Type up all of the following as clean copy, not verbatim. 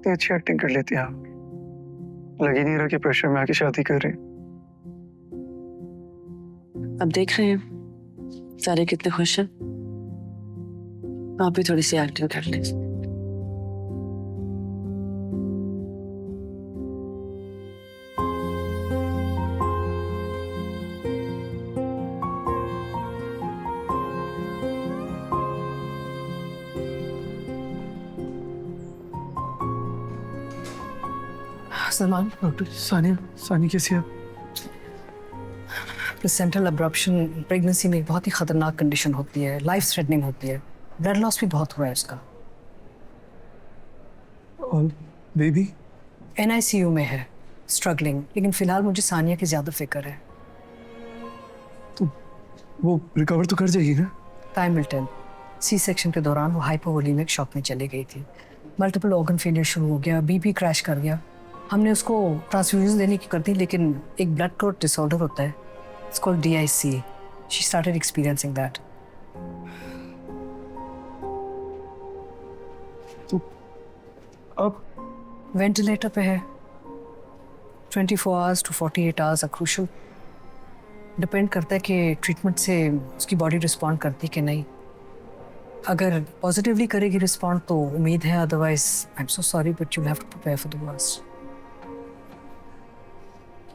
इतनी अच्छी एक्टिंग कर लेती हैं आप। लग ही नहीं रहा कि प्रेशर में आके शादी कर रहे हैं। अब देख रहे हैं सारे कितने खुश हैं। आप भी थोड़ी सी एक्टिंग कर लें। सलमान, डॉक्टर सानिया, सानी कैसी है? प्लेसेंटल अब्रप्शन प्रेगनेंसी में एक बहुत ही खतरनाक कंडीशन होती है, लाइफ थ्रेटनिंग होती है। ब्लड लॉस भी बहुत हुआ है उसका। और बेबी? NICU में है, स्ट्रगलिंग। लेकिन फिलहाल मुझे सानिया की ज्यादा फिक्र है। तो वो रिकवर तो कर जाएगी ना? Time will tell. C-सेक्शन के दौरान वो हाइपोवोलेमिक शॉक में चली गई थी। मल्टीपल ऑर्गन फेलियर शुरू हो गया, BP क्रैश कर गया। हमने उसको ट्रांसफ्यूजन देने की कर दी, लेकिन एक ब्लड क्लॉट डिसऑर्डर होता है, it's called DIC। She started experiencing that. तो अब वेंटिलेटर पे है। 24 hours to 48 hours are crucial. Depend करता है कि ट्रीटमेंट से उसकी बॉडी रिस्पॉन्ड करती कि नहीं। अगर पॉजिटिवली करेगी रिस्पॉन्ड तो उम्मीद है, otherwise I am so sorry but you have to prepare for the worst.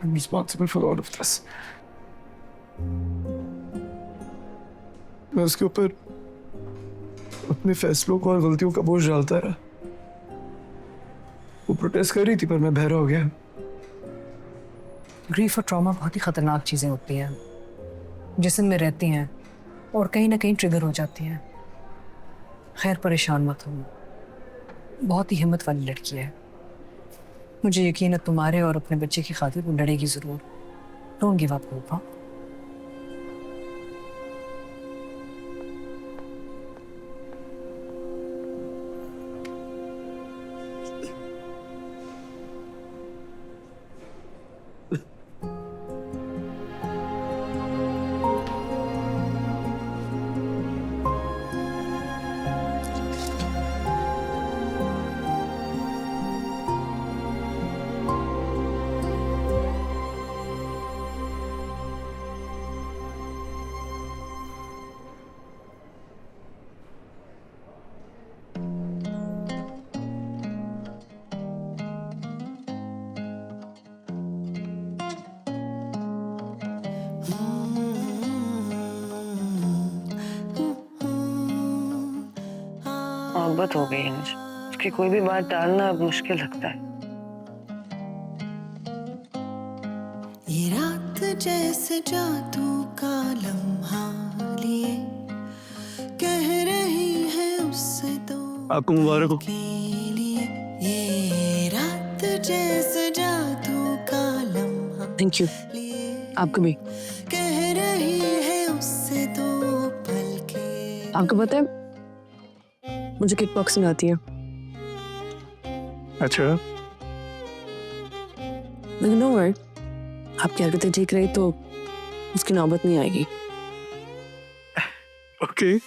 I'm responsible for all of this. मैं उसके ऊपर अपने फैसलों को और गलतियों का बोझ डालता रहा। वो प्रोटेस्ट कर रही थी पर मैं बहरा हो गया। ग्रीफ और ट्रॉमा बहुत ही खतरनाक चीज़ें होती हैं, जिस्म में रहती हैं और कहीं ना कहीं ट्रिगर हो जाती हैं। खैर, परेशान मत हो, बहुत ही हिम्मत वाली लड़की है। मुझे यकीन है तुम्हारे और अपने बच्चे की खातिर वो लड़ेगी ज़रूर। Don't give up hope. हाँ, मोहब्बत हो गई है मुझे। उसकी कोई भी बात टालना अब मुश्किल लगता है। ये रात जैसे जादू का लम्हा लिए कह रही है उससे तो आपको मुबारक हो। के लिए। ये रात जैसे जादू का लम्हा थैंक यू। लिए आपको भी। कह रही है उससे तो पल के। आपको पता है मुझे किक बॉक्सिंग आती है। अच्छा, लेकिन नो वरी, आपकी हरकतें ठीक रही तो उसकी नौबत नहीं आएगी। ओके।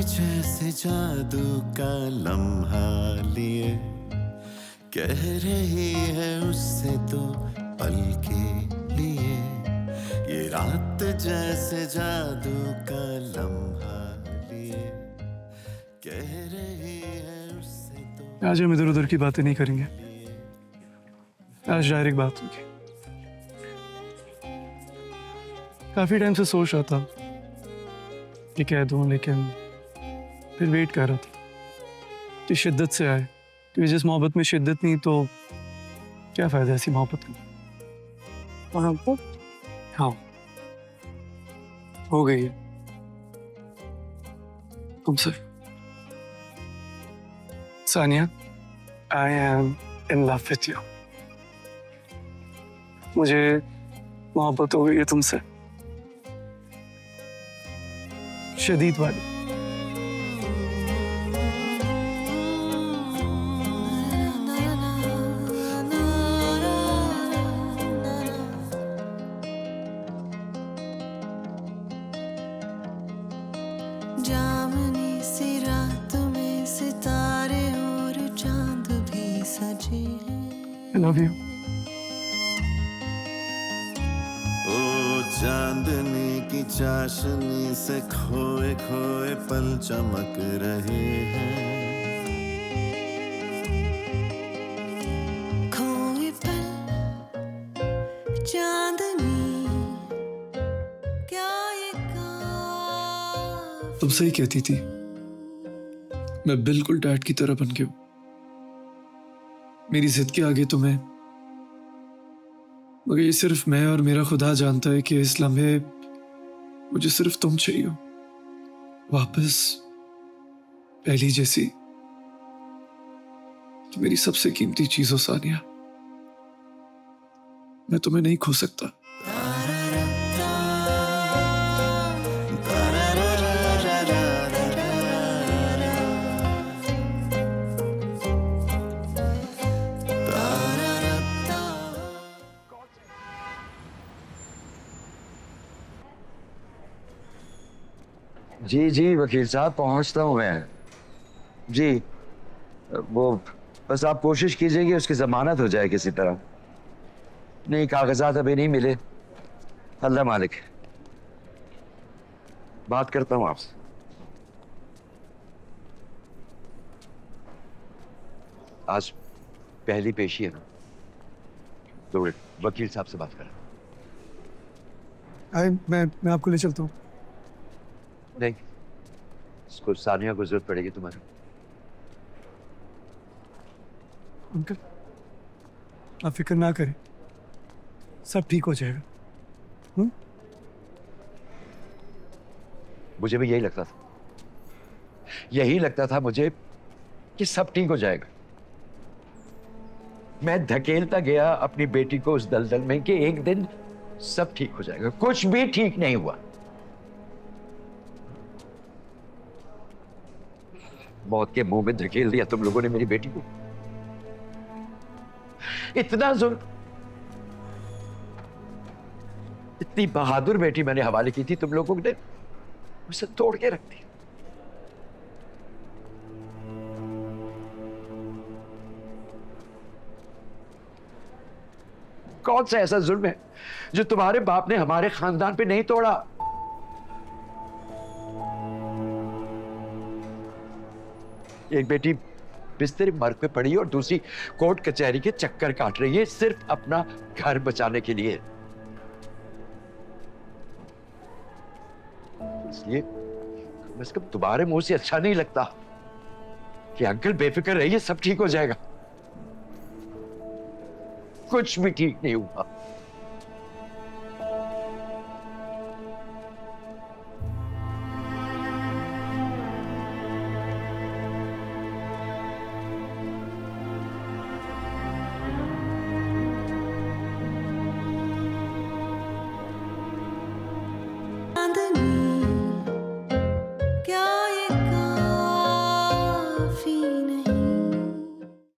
जैसे जादू का लम्हा लिए कह रही है उससे तो पल के लिए। ये रात जैसे जादू का लम्हा लिए कह रही है उससे तो। आज हम इधर उधर की बातें नहीं करेंगे, आज डायरेक्ट बात होगी। काफी टाइम से सोच रहा था कि कह दूं, लेकिन फिर वेट कर रहा था कि शिद्दत से आए, क्योंकि जिस मोहब्बत में शिद्दत नहीं तो क्या फायदा ऐसी मोहब्बत का। मोहब्बत? हाँ, हो गई है तुमसे। Sania, I am in love with you. मुझे मोहब्बत हो गई है तुमसे। शदीद वाली। जामनी सी रात में सितारे और चांद भी सजे हैं। I love you. ओ चांदनी की चाशनी से खोए खोए पल चमक रहे हैं। खोए पल चांदनी क्या ये तुम सही कहती थी, मैं बिल्कुल डैड की तरह बन गया हूं। मेरी जिद के आगे तुम्हें, मगर ये सिर्फ मैं और मेरा खुदा जानता है कि इस लम्हे मुझे सिर्फ तुम चाहिए हो, वापस पहली जैसी। तो मेरी सबसे कीमती चीज हो सानिया, मैं तुम्हें नहीं खो सकता। जी जी वकील साहब, पहुंचता हूं मैं। जी वो बस आप कोशिश कीजिए कि उसकी जमानत हो जाए किसी तरह। नहीं, कागजात अभी नहीं मिले। अल्लाह मालिक, बात करता हूं आपसे। आज पहली पेशी है ना, तो वकील साहब से बात करें। मैं आपको ले चलता हूँ। नहीं, इसको सानिया को जरूरत पड़ेगी तुम्हारी। अंकल आप फिक्र ना करें, सब ठीक हो जाएगा। मुझे भी यही लगता था, यही लगता था मुझे कि सब ठीक हो जाएगा। मैं धकेलता गया अपनी बेटी को उस दलदल में कि एक दिन सब ठीक हो जाएगा। कुछ भी ठीक नहीं हुआ। मौत के मुंह में धकेल दिया तुम लोगों ने मेरी बेटी को। इतना जुल्म, इतनी बहादुर बेटी मैंने हवाले की थी, तुम लोगों ने उसे तोड़ के रख दिया। कौन सा ऐसा जुल्म है जो तुम्हारे बाप ने हमारे खानदान पे नहीं तोड़ा? एक बेटी बिस्तर मर्ग पे पड़ी और दूसरी कोर्ट कचहरी के चक्कर काट रही है सिर्फ अपना घर बचाने के लिए। इसलिए कम से कम तुम्हारे मुंह से अच्छा नहीं लगता कि अंकल बेफिक्र रहिए, सब ठीक हो जाएगा। कुछ भी ठीक नहीं हुआ।